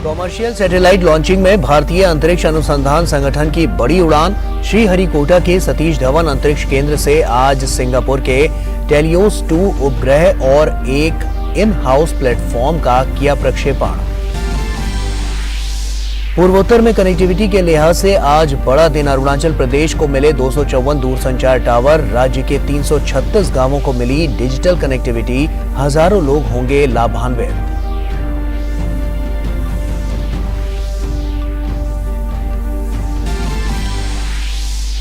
Commercial satellite launching में भारतीय अंतरिक्ष अनुसंधान संगठन की बड़ी उड़ान। श्रीहरिकोटा के सतीश धवन अंतरिक्ष केंद्र से आज सिंगापुर के टेलियोस 2 उपग्रह और एक इन हाउस प्लेटफॉर्म का किया प्रक्षेपण। पूर्वोत्तर में कनेक्टिविटी के लिहाज से आज बड़ा दिन। अरुणाचल प्रदेश को मिले 254 दूरसंचार टावर। राज्य के 336 गांवों को मिली डिजिटल कनेक्टिविटी। हजारों लोग होंगे लाभान्वित।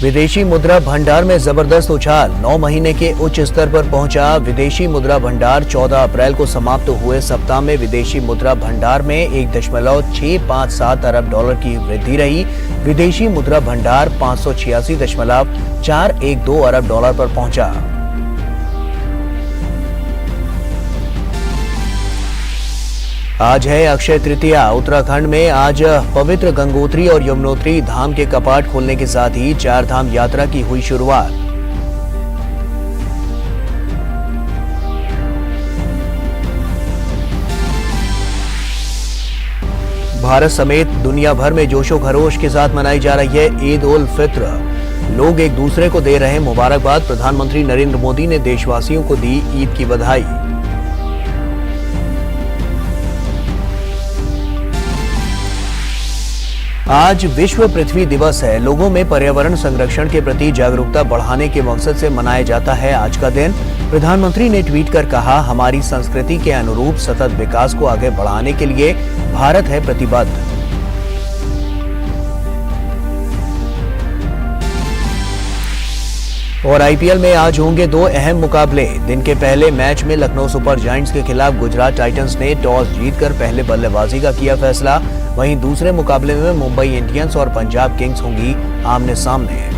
विदेशी मुद्रा भंडार में जबरदस्त उछाल। 9 महीने के उच्च स्तर पर पहुंचा विदेशी मुद्रा भंडार। 14 अप्रैल को समाप्त हुए सप्ताह में विदेशी मुद्रा भंडार में 1.657 अरब डॉलर की वृद्धि रही। विदेशी मुद्रा भंडार 586.412 अरब डॉलर पर पहुंचा। आज है अक्षय तृतीया। उत्तराखंड में आज पवित्र गंगोत्री और यमुनोत्री धाम के कपाट खुलने के साथ ही 4 धाम यात्रा की हुई शुरुआत। भारत समेत दुनिया भर में जोशो खरोश के साथ मनाई जा रही है ईद उल फित्र। लोग एक दूसरे को दे रहे मुबारकबाद। प्रधानमंत्री नरेंद्र मोदी ने देशवासियों को दी ईद की बधाई। आज विश्व पृथ्वी दिवस है। लोगों में पर्यावरण संरक्षण के प्रति जागरूकता बढ़ाने के मकसद से मनाया जाता है आज का दिन। प्रधानमंत्री ने ट्वीट कर कहा, हमारी संस्कृति के अनुरूप सतत विकास को आगे बढ़ाने के लिए भारत है प्रतिबद्ध। और आईपीएल में आज होंगे 2 अहम मुकाबले। दिन के पहले मैच में लखनऊ सुपर जायंट्स के खिलाफ गुजरात टाइटंस ने टॉस जीतकर पहले बल्लेबाजी का किया फैसला। वहीं दूसरे मुकाबले में मुंबई इंडियंस और पंजाब किंग्स होंगी आमने सामने।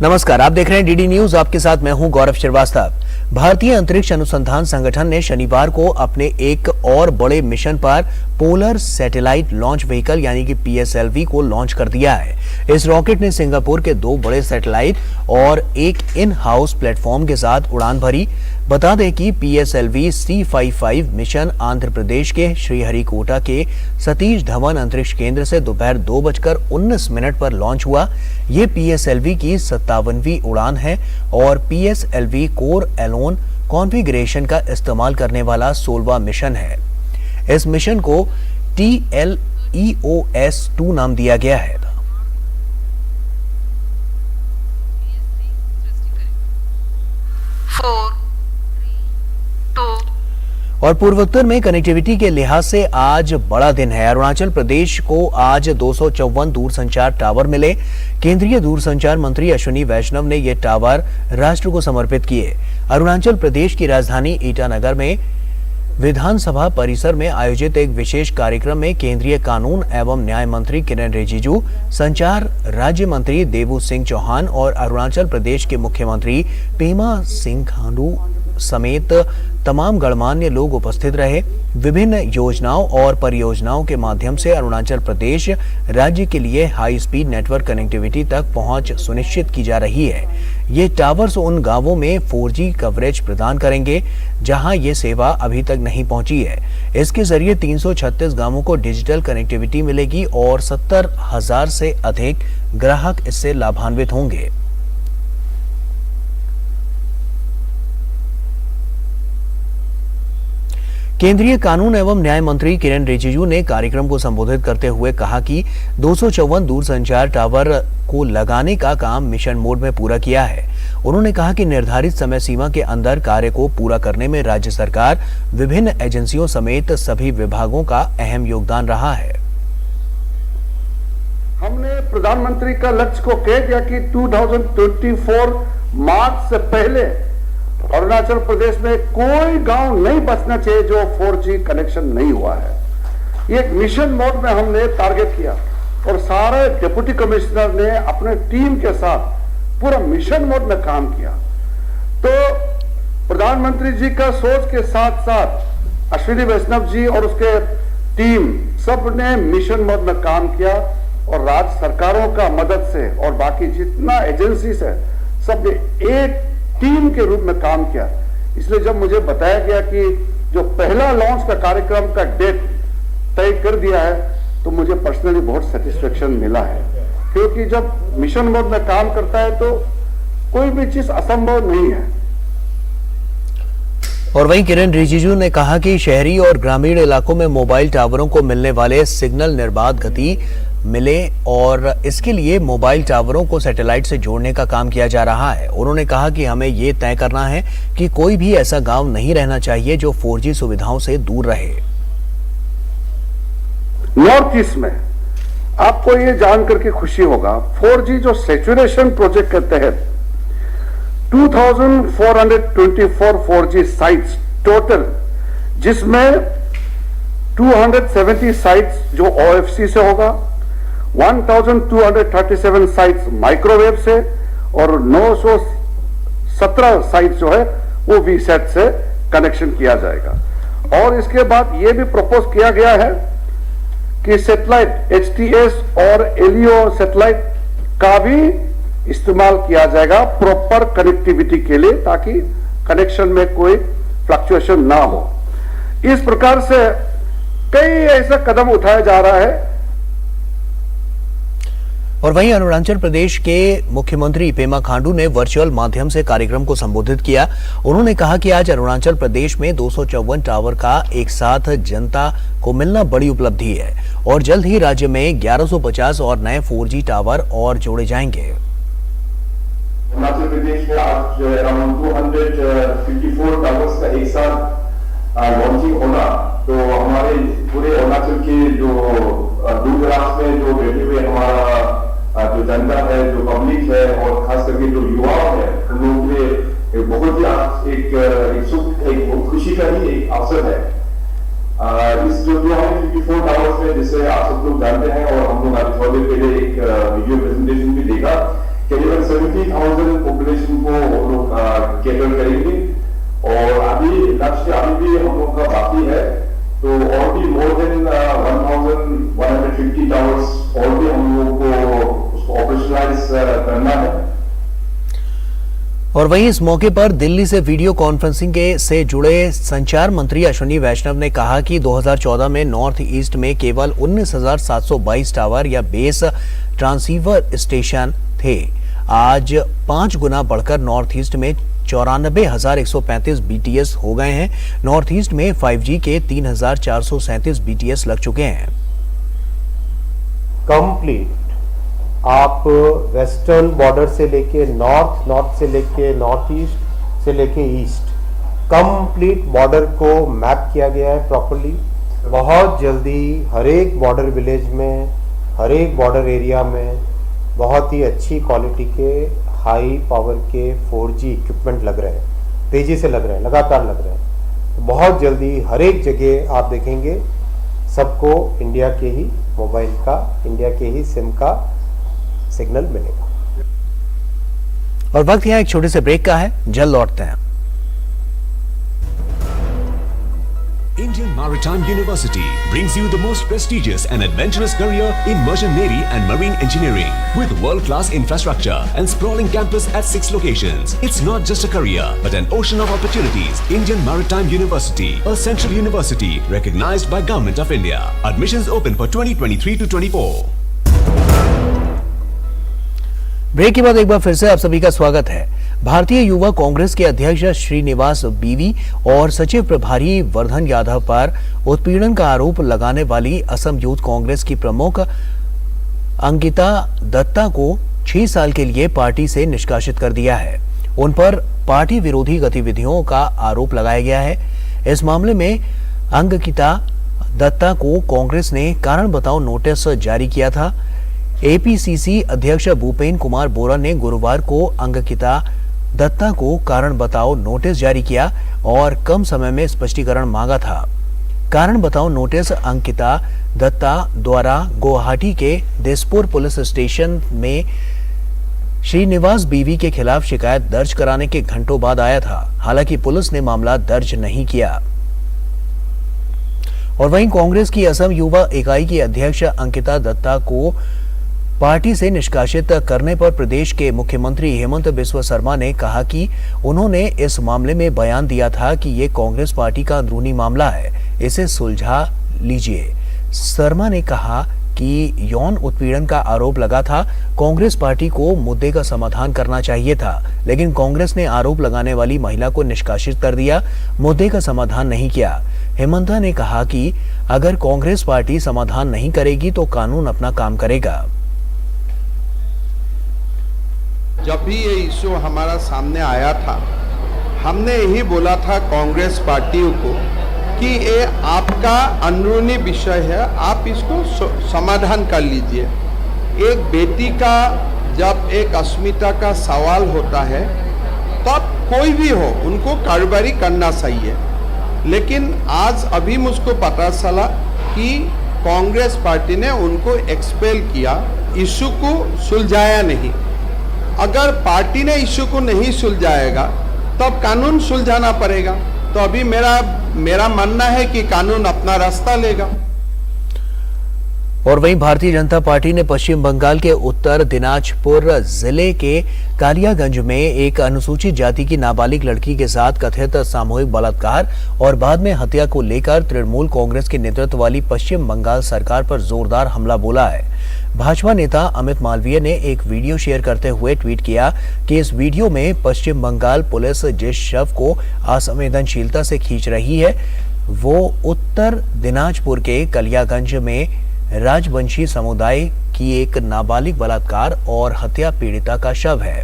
नमस्कार, आप देख रहे हैं डीडी न्यूज। आपके साथ मैं हूं गौरव श्रीवास्तव। भारतीय अंतरिक्ष अनुसंधान संगठन ने शनिवार को अपने एक और बड़े मिशन पर पोलर सैटेलाइट लॉन्च व्हीकल यानी कि PSLV को लॉन्च कर दिया है। इस रॉकेट ने सिंगापुर के 2 बड़े सैटेलाइट और एक इन हाउस प्लेटफॉर्म के साथ उड़ान भरी। बता दें कि PSLV C55 mission Andhra Pradesh के श्रीहरिकोटा के सतीश धवन अंतरिक्ष केंद्र से दोपहर 2:19 पर लॉन्च हुआ। ये PSLV की 57वीं उड़ान है और PSLV कोर एलोन कॉन्फ़िगरेशन का इस्तेमाल करने वाला 16वां मिशन है। इस मिशन को TLEOS-2 नाम दिया गया है। और पूर्वोत्तर में कनेक्टिविटी के लिहाज से आज बड़ा दिन है। अरुणाचल प्रदेश को आज 254 दूरसंचार टावर मिले। केंद्रीय दूरसंचार मंत्री अश्विनी वैष्णव ने ये टावर राष्ट्र को समर्पित किए। अरुणाचल प्रदेश की राजधानी ईटानगर में विधानसभा परिसर में आयोजित एक विशेष कार्यक्रम में केंद्रीय कानून एवं न्याय मंत्री किरेन रिजिजू, संचार राज्य मंत्री देवू सिंह चौहान और अरुणाचल प्रदेश के मुख्यमंत्री पेमा सिंह खांडू समेत तमाम गणमान्य लोग उपस्थित रहे। विभिन्न योजनाओं और परियोजनाओं के माध्यम से अरुणाचल प्रदेश राज्य के लिए हाई स्पीड नेटवर्क कनेक्टिविटी तक पहुंच सुनिश्चित की जा रही है। ये टावर्स उन गांवों में 4G कवरेज प्रदान करेंगे जहां ये सेवा अभी तक नहीं पहुंची है। इसके जरिए 336 गांवों को डिजिटल कनेक्टिविटी मिलेगी और 70,000 से अधिक ग्राहक इससे लाभान्वित होंगे। केंद्रीय कानून एवं न्याय मंत्री किरेन रिजिजू ने कार्यक्रम को संबोधित करते हुए कहा कि 254 दूरसंचार टावर को लगाने का काम मिशन मोड में पूरा किया है। उन्होंने कहा कि निर्धारित समय सीमा के अंदर कार्य को पूरा करने में राज्य सरकार, विभिन्न एजेंसियों समेत सभी विभागों का अहम योगदान रहा है। हमने प्रधानमंत्री का लक्ष्य को कह दिया कि 2024 मार्च से पहले अरुणाचल प्रदेश में कोई गांव नहीं बचना चाहिए जो 4G कनेक्शन नहीं हुआ है। ये एक मिशन मोड में हमने टारगेट किया और सारे डिप्टी कमिश्नर ने अपने टीम के साथ पूरा मिशन मोड में काम किया। तो प्रधानमंत्री जी का सोच के साथ साथ अश्विनी वैष्णव जी और उसके टीम सब ने मिशन मोड में काम किया और राज्य सरकारों का मदद से और बाकी जितना एजेंसीज है सब ने एक टीम के रूप में काम किया। इसलिए जब मुझे बताया गया कि जो पहला लॉन्च का कार्यक्रम का डेट तय कर दिया है, तो मुझे पर्सनली बहुत सेटिस्फेक्शन मिला है, क्योंकि जब मिशन मोड में काम करता है तो कोई भी चीज असंभव नहीं है। और वहीं किरेन रिजिजू ने कहा कि शहरी और ग्रामीण इलाकों में मोबाइल टावरों को मिलने वाले सिग्नल निर्बाध गति मिले और इसके लिए मोबाइल टावरों को सैटेलाइट से जोड़ने का काम किया जा रहा है। उन्होंने कहा कि हमें ये तय करना है कि कोई भी ऐसा गांव नहीं रहना चाहिए जो 4G सुविधाओं से दूर रहे। नॉर्थ ईस्ट में आपको ये जान करके खुशी होगा, 4G जो सैचुरेशन प्रोजेक्ट के तहत 2424 4G साइट्स टोटल, जिसमें 270 साइट्स जो OFC से होगा, 1237 साइट्स माइक्रोवेव से और 917 साइट्स जो है वो वीसैट से कनेक्शन किया जाएगा। और इसके बाद ये भी प्रपोज किया गया है कि सैटेलाइट HTS और LEO सैटेलाइट का भी इस्तेमाल किया जाएगा प्रॉपर कनेक्टिविटी के लिए, ताकि कनेक्शन में कोई फ्लक्चुएशन ना हो। इस प्रकार से कई ऐसा कदम उठाया जा रहा है। और वहीं अरुणाचल प्रदेश के मुख्यमंत्री पेमा खांडू ने वर्चुअल माध्यम से कार्यक्रम को संबोधित किया। उन्होंने कहा कि आज अरुणाचल प्रदेश में 254 टावर का एक साथ जनता को मिलना बड़ी उपलब्धि है और जल्द ही राज्य में 1150 और नए 4G टावर और जोड़े जाएंगे। अरुणाचल प्रदेश में आज अराउंड 254 टावर्स का एक साथ लॉन्चिंग होना, तो हमारे पूरे अरुणाचल के जो दूर दराज में जो बैठे हुए हमारा जो जनता है, जो पब्लिक है और खास करके जो युवा है, उन लोगों के लिए बहुत ही एक सुख, एक खुशी का ही एक अवसर है। इस जो 254 टावर्स में, जिसे आप सब लोग जानते हैं और हम लोग आज थोड़ी देर पहले एक वीडियो प्रेजेंटेशन भी देखा, करीबन 70,000 पॉपुलेशन को हम लोग कैटर करेंगे और अभी लक्ष्य अभी भी हम लोग का बाकी है, तो और भी मोर देन 1150 टावर्स और भी हम लोगों को उसको ऑपरेशनलाइज करना है। और वहीं इस मौके पर दिल्ली से वीडियो कॉन्फ्रेंसिंग से जुड़े संचार मंत्री अश्विनी वैष्णव ने कहा कि 2014 में नॉर्थ ईस्ट में केवल 19,722 टावर या बेस ट्रांसीवर स्टेशन थे। आज 5 गुना बढ़कर नॉर्थ ईस्ट में 94,135 BTS हो गए हैं। नॉर्थ ईस्ट में 5G के 3,437 BTS लग चुके हैं। कंप्लीट आप वेस्टर्न बॉर्डर से लेके नॉर्थ से लेके नॉर्थ ईस्ट से लेके ईस्ट, कंप्लीट बॉर्डर को मैप किया गया है प्रॉपर्ली। बहुत जल्दी हर एक बॉर्डर विलेज में, हर एक बॉर्डर एरिया में बहुत ही अच्छी क्वालिटी के हाई पावर के 4G इक्विपमेंट लग रहे हैं, तेजी से लग रहे हैं, लगातार लग रहे हैं। बहुत जल्दी हर एक जगह आप देखेंगे सबको इंडिया के ही मोबाइल का, इंडिया के ही सिम का सिग्नल मिलेगा। और वक्त यहाँ एक छोटे से ब्रेक का है, जल्द लौटते हैं। Indian Maritime University brings you the most prestigious and adventurous career in merchant navy and marine engineering with world-class infrastructure and sprawling campus at 6 locations. It's not just a career, but an ocean of opportunities. Indian Maritime University, a central university recognized by Government of India. Admissions open for 2023 to 24. Break के बाद एक बार फिर से आप सभी का स्वागत है। भारतीय युवा कांग्रेस के अध्यक्ष श्रीनिवास बीवी और सचिव प्रभारी वर्धन यादव पर उत्पीड़न का आरोप लगाने वाली असम यूथ कांग्रेस की प्रमुख अंकिता दत्ता को 6 साल के लिए पार्टी से निष्कासित कर दिया है। उन पर पार्टी विरोधी गतिविधियों का आरोप लगाया गया है। इस मामले में अंकिता दत्ता को कांग्रेस ने कारण बताओ नोटिस जारी किया था। एपीसीसी अध्यक्ष भूपेन कुमार बोरा ने गुरुवार को अंकिता दत्ता को कारण बताओ नोटिस जारी किया और कम समय में स्पष्टीकरण मांगा था। कारण बताओ नोटिस अंकिता दत्ता द्वारा गुवाहाटी के दिसपुर पुलिस स्टेशन में श्रीनिवास बीवी के खिलाफ शिकायत दर्ज कराने के घंटों बाद आया था। हालांकि पुलिस ने मामला दर्ज नहीं किया। और वहीं कांग्रेस की असम युवा इकाई की अध्यक्ष अंकिता दत्ता को पार्टी से निष्कासित करने पर प्रदेश के मुख्यमंत्री हेमंत बिस्वा शर्मा ने कहा कि उन्होंने इस मामले में बयान दिया था कि ये कांग्रेस पार्टी का अंदरूनी मामला है, इसे सुलझा लीजिए। शर्मा ने कहा कि यौन उत्पीड़न का आरोप लगा था, कांग्रेस पार्टी को मुद्दे का समाधान करना चाहिए था, लेकिन कांग्रेस ने आरोप लगाने वाली महिला को निष्कासित कर दिया, मुद्दे का समाधान नहीं किया। हेमंता ने कहा कि अगर कांग्रेस पार्टी समाधान नहीं करेगी तो कानून अपना काम करेगा। जब भी ये इशू हमारा सामने आया था, हमने यही बोला था कांग्रेस पार्टियों को कि ये आपका अंदरूनी विषय है, आप इसको समाधान कर लीजिए। एक बेटी का जब एक अस्मिता का सवाल होता है तब कोई भी हो उनको कार्रवाई करना चाहिए, लेकिन आज अभी मुझको पता चला कि कांग्रेस पार्टी ने उनको एक्सपेल किया, इशू को सुलझाया नहीं। अगर पार्टी ने इशू को नहीं सुलझाएगा तब कानून सुलझाना पड़ेगा। तो अभी मेरा मानना है कि कानून अपना रास्ता लेगा। और वहीं भारतीय जनता पार्टी ने पश्चिम बंगाल के उत्तर दिनाजपुर जिले के कालियागंज में एक अनुसूचित जाति की नाबालिग लड़की के साथ कथित सामूहिक बलात्कार और बाद में हत्या को लेकर तृणमूल कांग्रेस के नेतृत्व वाली पश्चिम बंगाल सरकार पर जोरदार हमला बोला है। भाजपा नेता अमित मालवीय ने एक वीडियो शेयर करते हुए ट्वीट किया कि इस वीडियो में पश्चिम बंगाल पुलिस जिस शव को असंवेदनशीलता से खींच रही है वो उत्तर दिनाजपुर के कालियागंज में राजवंशी समुदाय की एक नाबालिग बलात्कार और हत्या पीड़िता का शव है।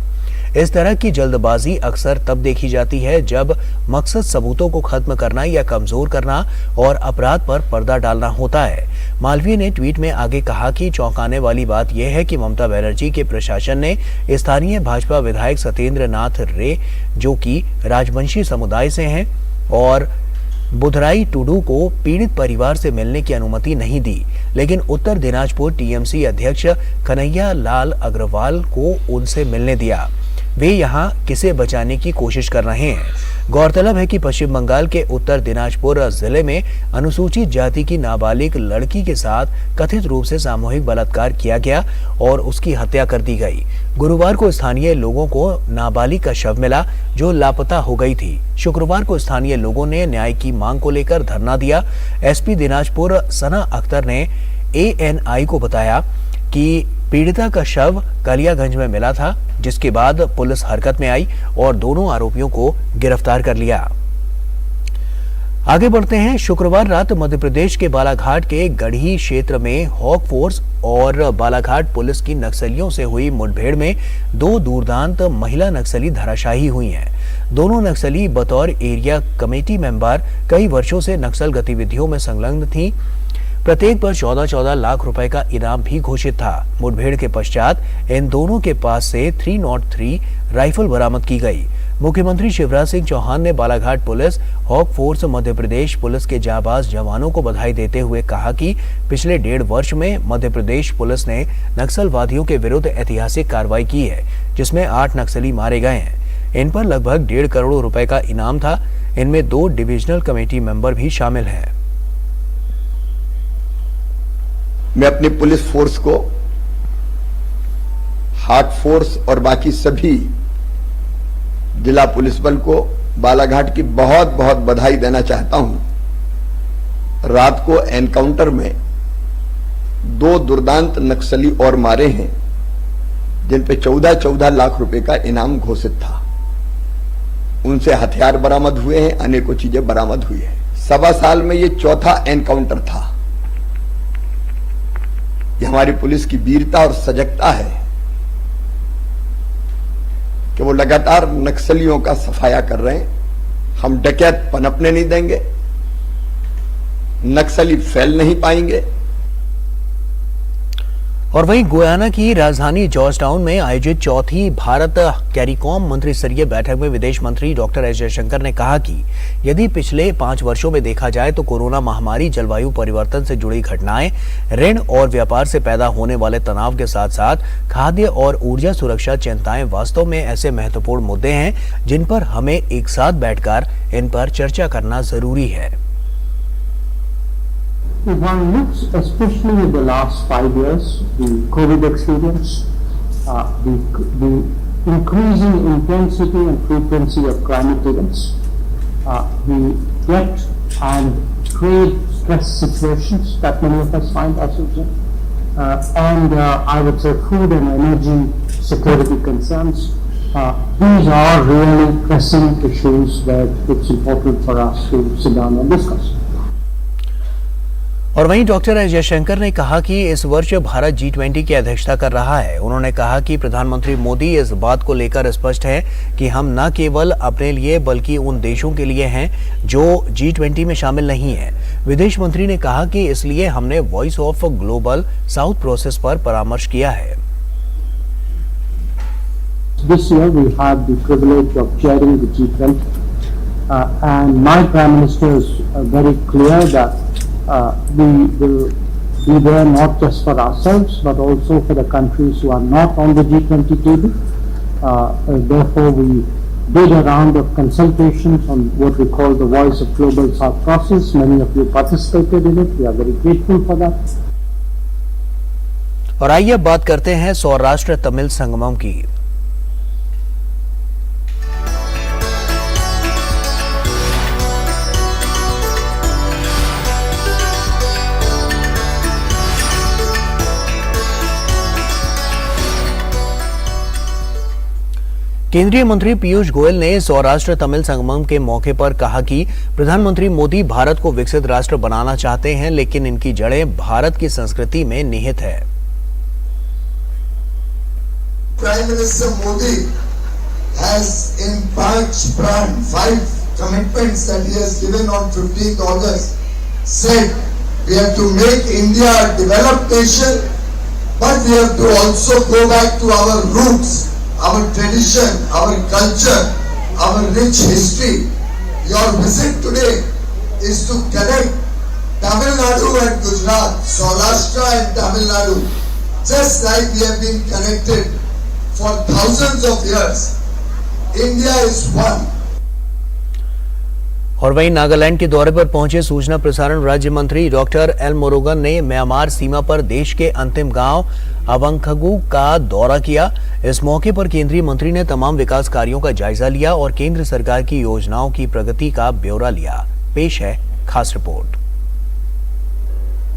इस तरह की जल्दबाजी अक्सर तब देखी जाती है जब मकसद सबूतों को खत्म करना या कमजोर करना और अपराध पर पर्दा डालना होता है। मालवीय ने ट्वीट में आगे कहा कि चौंकाने वाली बात यह है कि ममता बनर्जी के प्रशासन ने स्थानीय भाजपा विधायक सत्येंद्र नाथ रे, जो कि राजवंशी समुदाय से हैं, और बुधराई टुडू को पीड़ित परिवार से मिलने की अनुमति नहीं दी, लेकिन उत्तर दिनाजपुर टीएमसी अध्यक्ष कन्हैया लाल अग्रवाल को उनसे मिलने दिया। वे यहां किसे बचाने की कोशिश कर रहे हैं। गौरतलब है कि पश्चिम बंगाल के उत्तर दिनाजपुर जिले में अनुसूचित जाति की नाबालिग लड़की के साथ कथित रूप से सामूहिक बलात्कार किया गया और उसकी हत्या कर दी गई। गुरुवार को स्थानीय लोगों को नाबालिग का शव मिला जो लापता हो गई थी। शुक्रवार को स्थानीय लोगों ने न्याय की मांग को लेकर धरना दिया। एसपी दिनाजपुर सना अख्तर ने ANI को बताया कि पीड़िता का शव कालियागंज में मिला था, जिसके बाद पुलिस हरकत में आई और दोनों आरोपियों को गिरफ्तार कर लिया। आगे बढ़ते हैं। शुक्रवार रात मध्य प्रदेश के बालाघाट के गढ़ी क्षेत्र में हॉक फोर्स और बालाघाट पुलिस की नक्सलियों से हुई मुठभेड़ में 2 दुर्दांत महिला नक्सली धराशायी हुई हैं। दोनों नक्सली बतौर एरिया कमेटी मेंबर कई वर्षों से नक्सल गतिविधियों में संलग्न थीं। प्रत्येक पर 14-14 लाख रुपए का इनाम भी घोषित था। मुठभेड़ के पश्चात इन दोनों के पास से 303 राइफल बरामद की गई। मुख्यमंत्री शिवराज सिंह चौहान ने Balaghat police, hoc force, Madhya Pradesh police के जाबाज जवानों को बधाई देते हुए कहा कि पिछले 1.5 वर्ष में मध्य प्रदेश पुलिस ने नक्सलवादियों के विरुद्ध ऐतिहासिक कार्रवाई की है, जिसमें 8 नक्सली मारे गए हैं। इन पर लगभग 1.5 करोड़ रुपए का इनाम था। इनमें 2 डिविजनल कमेटी मेंबर भी शामिल हैं। मैं अपनी पुलिस फोर्स को, हार्ट फोर्स और बाकी सभी जिला पुलिस बल को बालाघाट की बहुत बहुत बधाई देना चाहता हूं। रात को एनकाउंटर में 2 दुर्दांत नक्सली और मारे हैं, जिन पे 14-14 लाख रुपए का इनाम घोषित था। उनसे हथियार बरामद हुए हैं, अनेकों चीजें बरामद हुई है। 1.25 साल में ये चौथा एनकाउंटर था। ये हमारी पुलिस की वीरता और सजगता है कि वो लगातार नक्सलियों का सफाया कर रहे हैं। हम डकैत पनपने नहीं देंगे, नक्सली फैल नहीं पाएंगे। और वहीं गुयाना की राजधानी जॉर्जटाउन में आयोजित 4थी भारत कैरिकॉम मंत्री स्तरीय बैठक में विदेश मंत्री डॉक्टर एस जयशंकर ने कहा कि यदि पिछले 5 वर्षों में देखा जाए तो कोरोना महामारी, जलवायु परिवर्तन से जुड़ी घटनाएं, ऋण और व्यापार से पैदा होने वाले तनाव के साथ साथ खाद्य और ऊर्जा सुरक्षा चिंताएं वास्तव में ऐसे महत्वपूर्ण मुद्दे हैं जिन पर हमें एक साथ बैठकर इन पर चर्चा करना जरूरी है। If one looks especially at the last 5 years, the COVID experience, the increasing intensity and frequency of climate events, the debt and trade stress situations that many of us find ourselves in, and I would say food and energy security concerns. These are really pressing issues that it's important for us to sit down and discuss. और वहीं doctor S Jaishankar ने कहा कि इस वर्ष Bharat G20 की अध्यक्षता कर रहा है। उन्होंने कहा कि प्रधानमंत्री मोदी इस बात को लेकर स्पष्ट है कि हम न केवल अपने लिए बल्कि उन देशों के लिए हैं जो G20 में शामिल नहीं हैं। विदेश मंत्री ने कहा कि इसलिए हमने voice of global south process पर परामर्श किया है। This year we had the privilege of chairing the G20, and my Prime Minister is very clear that we will be there not just for ourselves but also for the countries who are not on the G20 table. Therefore, we did a round of consultations on what we call the Voice of Global South process. Many of you participated in it. We are very grateful for that. और आइए अब बात करते हैं सौराष्ट्र तमिल संगमम की। केंद्रीय मंत्री पीयूष गोयल ने सौराष्ट्र तमिल संगमम के मौके पर कहा कि प्रधानमंत्री मोदी भारत को विकसित राष्ट्र बनाना चाहते हैं, लेकिन इनकी जड़ें भारत की संस्कृति में निहित है। Prime Minister Modi has in 5 commitments that he has given on 15th August said we have to make India a developed nation, but we have to also go back to our roots, our tradition, our culture, our rich history. Your visit today is to connect Tamil Nadu and Gujarat, Saurashtra and Tamil Nadu, just like we have been connected for thousands of years. India is one. और वहीं नागालैंड के दौरे पर पहुंचे सूचना प्रसारण राज्य मंत्री डॉक्टर एल मुरुगन ने म्यांमार सीमा पर देश के अंतिम गांव अवंखगु का दौरा किया। इस मौके पर केंद्रीय मंत्री ने तमाम विकास कार्यों का जायजा लिया और केंद्र सरकार की योजनाओं की प्रगति का ब्यौरा लिया। पेश है खास रिपोर्ट।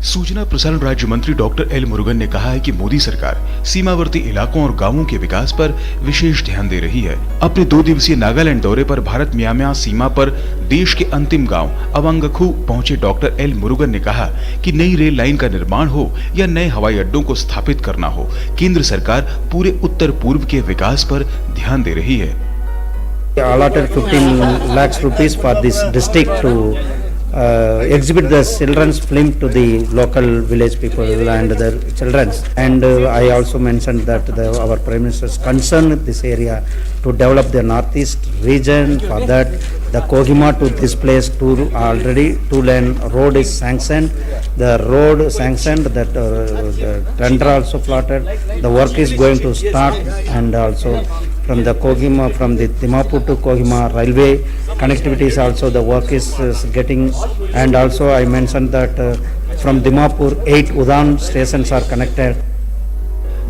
सूचना प्रसारण राज्य मंत्री डॉक्टर एल मुरुगन ने कहा है कि मोदी सरकार सीमावर्ती इलाकों और गांवों के विकास पर विशेष ध्यान दे रही है। अपने 2 दिवसीय नागालैंड दौरे पर भारत म्यांमार सीमा पर देश के अंतिम गांव अवंगखु पहुंचे डॉक्टर एल मुरुगन ने कहा कि नई रेल लाइन का निर्माण हो या नए हवाई अड्डों को स्थापित करना हो, केंद्र सरकार पूरे उत्तर पूर्व के विकास पर ध्यान दे रही है। Allotted 15 lakhs rupees for this district to exhibit the children's film to the local village people and the children's, and I also mentioned that our Prime Minister's concerned this area to develop the northeast region. For that, the Kohima to this place already 2-lane road is sanctioned. The road sanctioned, that the tender also plotted. The work is going to start, and also from the Kohima, from the Dimapur to Kohima railway connectivity is also the work is getting, and also I mentioned that from Dimapur 8 Udan stations are connected.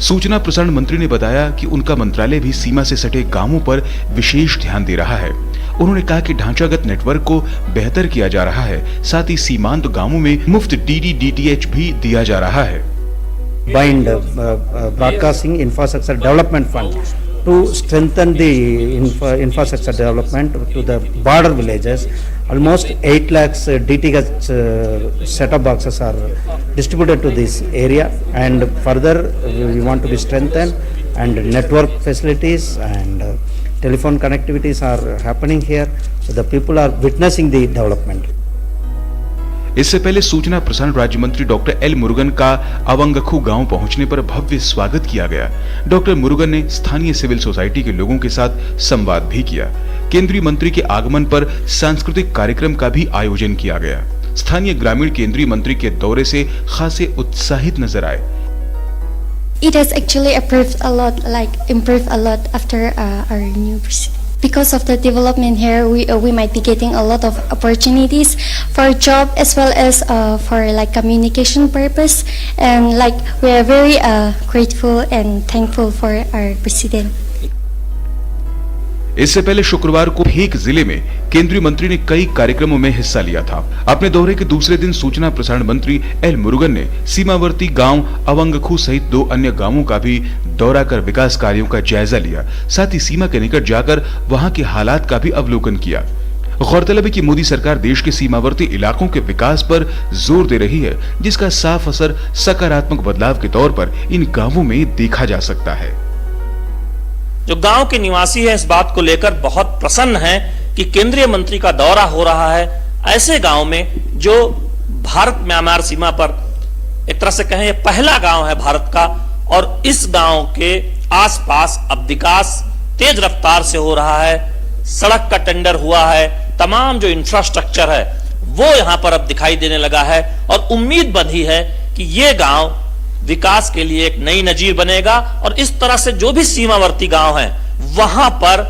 सूचना प्रसारण मंत्री ने बताया कि उनका मंत्रालय भी सीमा से सटे गांवों पर विशेष ध्यान दे रहा है। उन्होंने कहा कि ढांचागत नेटवर्क को बेहतर किया जा रहा है, साथ ही सीमांत गांवों में मुफ्त DD/DTH भी दिया जा रहा है। Bind Broadcasting Infrastructure Development Fund to strengthen the infrastructure development to the border villages. Almost 8 lakhs DTH set-top boxes are distributed to this area, and further we want to be strengthened, and network facilities and telephone connectivities are happening here, so the people are witnessing the development. इससे पहले सूचना प्रसारण राज्य मंत्री doctor L Murugan का अवंगखु गांव पहुंचने पर भव्य स्वागत किया गया। डॉक्टर मुरुगन ने स्थानीय सिविल सोसाइटी के लोगों के साथ संवाद भी किया। केंद्रीय मंत्री के आगमन पर सांस्कृतिक कार्यक्रम का भी आयोजन किया गया। स्थानीय ग्रामीण केंद्रीय मंत्री के दौरे से खासे उत्साहित नजर आए। It has actually improved a lot after our new president. because of the development here, we might be getting a lot of opportunities for job as well as for like communication purpose, and like we are very grateful and thankful for our president. इससे पहले शुक्रवार को एक जिले में केंद्रीय मंत्री ने कई कार्यक्रमों में हिस्सा लिया था। अपने दौरे के दूसरे दिन सूचना प्रसारण मंत्री एल मुरुगन ने सीमावर्ती गांव अवंगखू सहित 2 अन्य गांवों का भी दौरा कर विकास कार्यों का जायजा लिया। साथ ही सीमा के निकट जाकर वहां के हालात का भी अवलोकन किया। गौरतलब है कि मोदी सरकार देश के सीमावर्ती इलाकों के विकास पर जोर दे रही है, जिसका साफ असर सकारात्मक बदलाव के तौर पर इन गांवों में देखा जा सकता है। जो गांव के निवासी हैं इस बात को लेकर बहुत प्रसन्न हैं कि केंद्रीय मंत्री का दौरा हो रहा है ऐसे गांव में जो भारत म्यांमार सीमा पर एक तरह से कहें पहला गांव है भारत का, और इस गांव के आसपास अब विकास तेज रफ्तार से हो रहा है। सड़क का टेंडर हुआ है, तमाम जो इंफ्रास्ट्रक्चर है वो यहां पर अब दिखाई देने लगा है, और उम्मीद बंधी है कि ये गांव विकास के लिए एक नई नजीर बनेगा, और इस तरह से जो भी सीमावर्ती गांव हैं वहां पर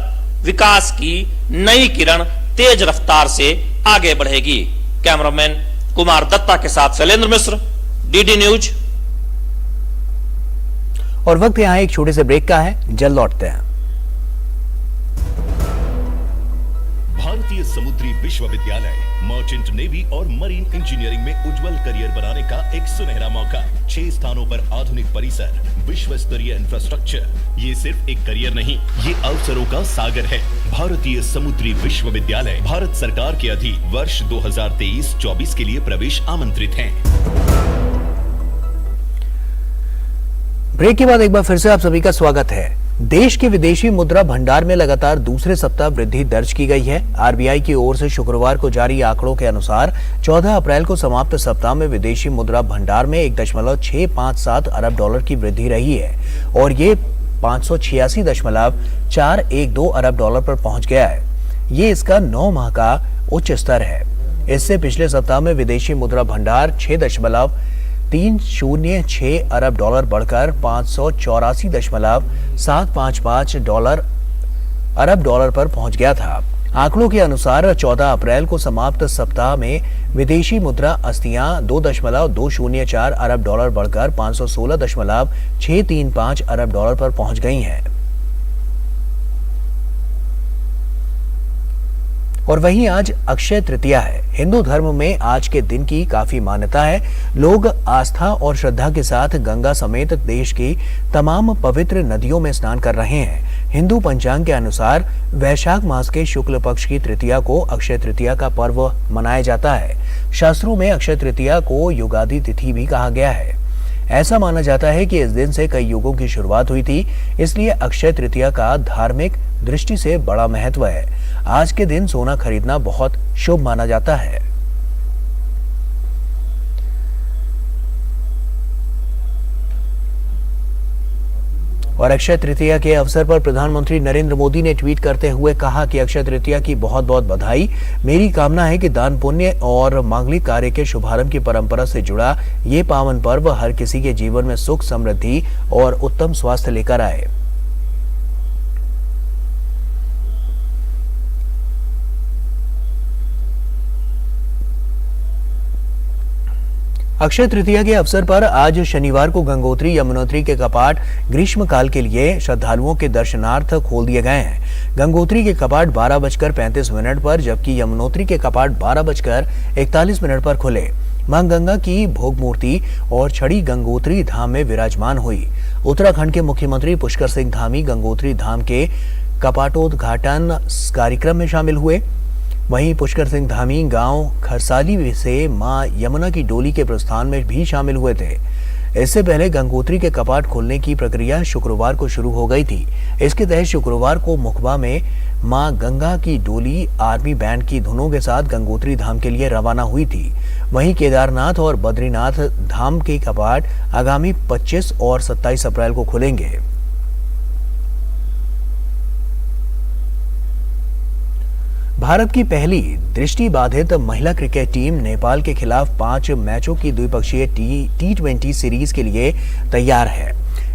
विकास की नई किरण तेज रफ्तार से आगे बढ़ेगी। कैमरामैन कुमार दत्ता के साथ शैलेंद्र मिश्र, डीडी न्यूज। और वक्त यहां एक छोटे से ब्रेक का है, जल्द लौटते हैं। भारतीय समुद्री विश्वविद्यालय मर्चेंट नेवी और मरीन इंजीनियरिंग में उज्जवल करियर बनाने का एक सुनहरा मौका। 6 स्थानों पर आधुनिक परिसर, विश्व स्तरीय इंफ्रास्ट्रक्चर। ये सिर्फ एक करियर नहीं, ये अवसरों का सागर है। भारतीय समुद्री विश्वविद्यालय भारत सरकार के अधीन वर्ष 2023-24 के लिए प्रवेश आमंत्रित हैं। ब्रेक के बाद एक बार फिर से आप सभी का स्वागत है। देश के विदेशी मुद्रा भंडार में लगातार दूसरे सप्ताह वृद्धि दर्ज की गई है। आरबीआई की ओर से शुक्रवार को जारी आंकड़ों के अनुसार 14 अप्रैल को समाप्त सप्ताह में विदेशी मुद्रा भंडार में 1.657 अरब डॉलर की वृद्धि रही है, और ये 586.412 अरब डॉलर पर पहुंच गया है। ये इसका 9 माह का उच्च स्तर है। इससे पिछले सप्ताह में विदेशी मुद्रा भंडार 6.306 अरब डॉलर बढ़कर 584.755 अरब डॉलर पर पहुंच गया था। आंकड़ों के अनुसार 14 अप्रैल को समाप्त सप्ताह में विदेशी मुद्रा अस्थियां 2.204 अरब डॉलर बढ़कर 516.635 अरब डॉलर पर पहुंच गई हैं। और वहीं आज अक्षय तृतीया है। हिंदू धर्म में आज के दिन की काफी मान्यता है। लोग आस्था और श्रद्धा के साथ गंगा समेत देश की तमाम पवित्र नदियों में स्नान कर रहे हैं। हिंदू पंचांग के अनुसार वैशाख मास के शुक्ल पक्ष की तृतीया को अक्षय तृतीया का पर्व मनाया जाता है। शास्त्रों में अक्षय तृतीया को युगादि तिथि भी कहा गया है। ऐसा माना जाता है कि इस दिन से कई युगों की शुरुआत हुई थी, इसलिए अक्षय तृतीया का धार्मिक दृष्टि से बड़ा महत्व है। आज के दिन सोना खरीदना बहुत शुभ माना जाता है। और अक्षय तृतीया के अवसर पर प्रधानमंत्री नरेंद्र मोदी ने ट्वीट करते हुए कहा कि अक्षय तृतीया की बहुत बहुत बधाई। मेरी कामना है कि दान पुण्य और मांगलिक कार्य के शुभारंभ की परंपरा से जुड़ा ये पावन पर्व हर किसी के जीवन में सुख, समृद्धि और उत्तम स्वास्थ्य लेकर आए। अक्षय तृतीया के अवसर पर आज शनिवार को गंगोत्री यमुनोत्री के कपाट ग्रीष्मकाल के लिए श्रद्धालुओं के दर्शनार्थ खोल दिए गए हैं। गंगोत्री के कपाट 12:35 पर, जबकि यमुनोत्री के कपाट 12:41 पर खुले। मां गंगा की भोग मूर्ति और छड़ी गंगोत्री धाम में विराजमान हुई। उत्तराखंड के मुख्यमंत्री पुष्कर सिंह धामी गंगोत्री धाम के कपाटोद्घाटन कार्यक्रम में शामिल हुए। वहीं पुष्कर सिंह धामी गांव खरसाली से मां यमुना की डोली के प्रस्थान में भी शामिल हुए थे। इससे पहले गंगोत्री के कपाट खोलने की प्रक्रिया शुक्रवार को शुरू हो गई थी। इसके तहत शुक्रवार को मुखबा में मां गंगा की डोली आर्मी बैंड की धुनों के साथ गंगोत्री धाम के लिए रवाना हुई थी। वहीं केदारनाथ और बद्रीनाथ धाम के कपाट आगामी 25 और 27 अप्रैल को खुलेंगे। भारत की पहली दृष्टिबाधित महिला क्रिकेट टीम नेपाल के खिलाफ 5 मैचों की द्विपक्षीय T20 सीरीज के लिए तैयार है।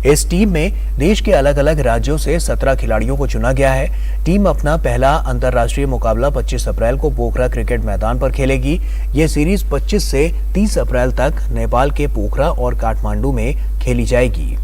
इस टीम में देश के अलग अलग राज्यों से 17 खिलाड़ियों को चुना गया है। टीम अपना पहला अंतर्राष्ट्रीय मुकाबला 25 अप्रैल को पोखरा क्रिकेट मैदान पर खेलेगी। ये सीरीज 25 से 30 अप्रैल तक नेपाल के पोखरा और काठमांडू में खेली जाएगी।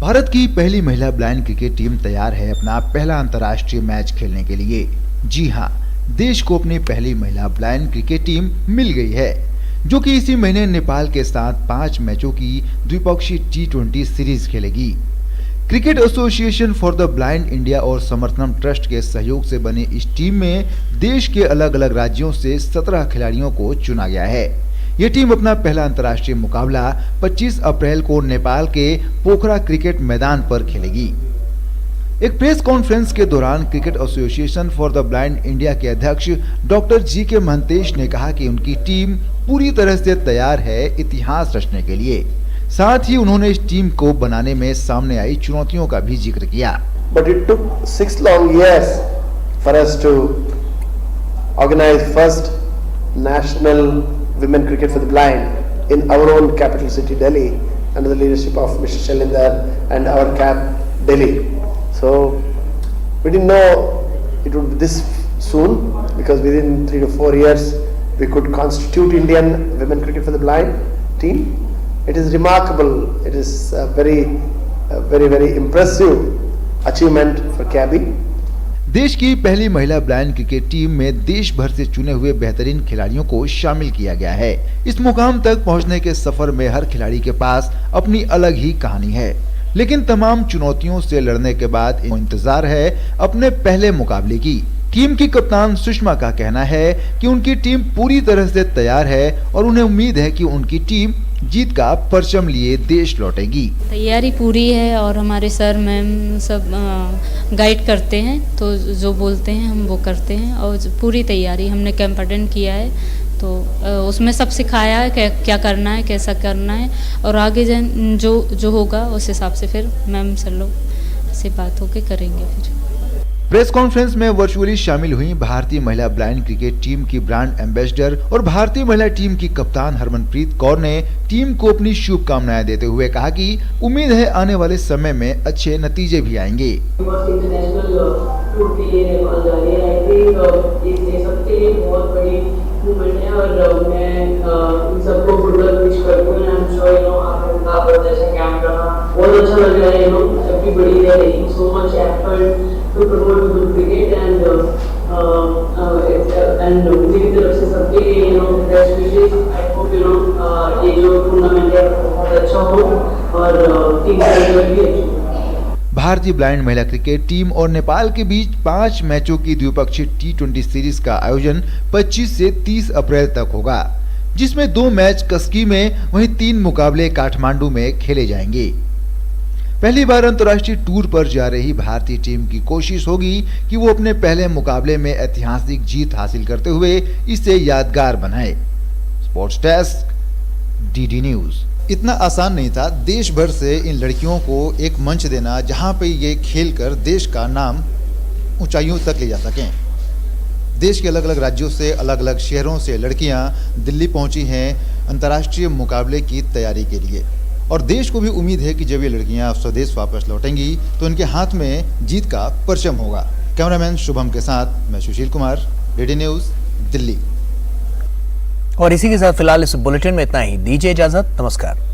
भारत की पहली महिला ब्लाइंड क्रिकेट टीम तैयार है अपना पहला अंतर्राष्ट्रीय मैच खेलने के लिए। जी हां, देश को अपनी पहली महिला ब्लाइंड क्रिकेट टीम मिल गई है, जो कि इसी महीने नेपाल के साथ 5 मैचों की द्विपक्षीय T20 सीरीज खेलेगी। Cricket association for the blind India और समर्थनम ट्रस्ट के सहयोग से बनी इस टीम में देश के अलग अलग राज्यों से 17 खिलाड़ियों को चुना गया है। ये टीम अपना पहला अंतर्राष्ट्रीय मुकाबला 25 अप्रैल को नेपाल के पोखरा क्रिकेट मैदान पर खेलेगी। एक प्रेस कॉन्फ्रेंस के दौरान cricket association for the blind India के अध्यक्ष डॉक्टर जी.के. महंतेश ने कहा कि उनकी टीम पूरी तरह से तैयार है इतिहास रचने के लिए। साथ ही उन्होंने इस टीम को बनाने में सामने आई चुनौतियों का भी जिक्र किया। But it took 6 long years for us to organize first national women cricket for the blind in our own capital city Delhi under the leadership of Mr. Shailendra and our cap Delhi. So we didn't know it would be this soon, because within 3 to 4 years we could constitute Indian women cricket for the blind team. It is remarkable. It is a very impressive achievement for Cabby. देश की पहली महिला blind cricket team में देश भर से चुने हुए बेहतरीन खिलाड़ियों को शामिल किया गया है। इस मुकाम तक पहुंचने के सफर में हर खिलाड़ी के पास अपनी अलग ही कहानी है, लेकिन तमाम चुनौतियों से लड़ने के बाद इंतजार है अपने पहले मुकाबले की। टीम की कप्तान सुषमा का कहना है कि उनकी टीम पूरी तरह से तैयार है और उन्हें उम्मीद है कि उनकी टीम जीत का परचम लिए देश लौटेगी। तैयारी पूरी है और हमारे सर मैम सब गाइड करते हैं, तो जो बोलते हैं हम वो करते हैं और पूरी तैयारी हमने कैंप अटेंड किया है, तो उसमें सब सिखाया है क्या करना है, कैसा करना है, और आगे जो होगा उस हिसाब से फिर मैम सर लोग से बात होके करेंगे। फिर प्रेस कॉन्फ्रेंस में वर्चुअली शामिल हुई भारतीय महिला ब्लाइंड क्रिकेट टीम की ब्रांड एम्बेसडर और भारतीय महिला टीम की कप्तान हरमनप्रीत कौर ने टीम को अपनी शुभकामनाएं देते हुए कहा कि उम्मीद है आने वाले समय में अच्छे नतीजे भी आएंगे। बहुत अच्छा लग रहा है, सबकी बड़ी है, so much effort to promote good cricket and मेरी तरफ से सबके लिए best wishes. I hope ये जो टूर्नामेंट है बहुत अच्छा हो और टीम का रिजल्ट भी अच्छा हो। भारतीय ब्लाइंड महिला क्रिकेट टीम और नेपाल के बीच 5 मैचों की द्विपक्षीय T20 सीरीज का आयोजन 25 से 30 अप्रैल तक होगा, जिसमें 2 मैच कसकी में वहीं 3 मुकाबले काठमांडू में खेले जाएंगे। पहली बार अंतर्राष्ट्रीय टूर पर जा रही भारतीय टीम की कोशिश होगी कि वो अपने पहले मुकाबले में ऐतिहासिक जीत हासिल करते हुए इसे यादगार बनाए। Sports desk, DD news. इतना आसान नहीं था देश भर से इन लड़कियों को एक मंच देना जहां पे ये खेलकर देश का नाम ऊंचाइयों तक ले जा सकें। देश के अलग अलग राज्यों से, अलग अलग शहरों से लड़कियां दिल्ली पहुंची हैं अंतर्राष्ट्रीय मुकाबले की तैयारी के लिए, और देश को भी उम्मीद है कि जब ये लड़कियां स्वदेश वापस लौटेंगी तो उनके हाथ में जीत का परचम होगा। कैमरामैन शुभम के साथ मैं सुशील कुमार, DD न्यूज, दिल्ली। और इसी के साथ फिलहाल इस बुलेटिन में इतना ही। दीजिए इजाजत, नमस्कार।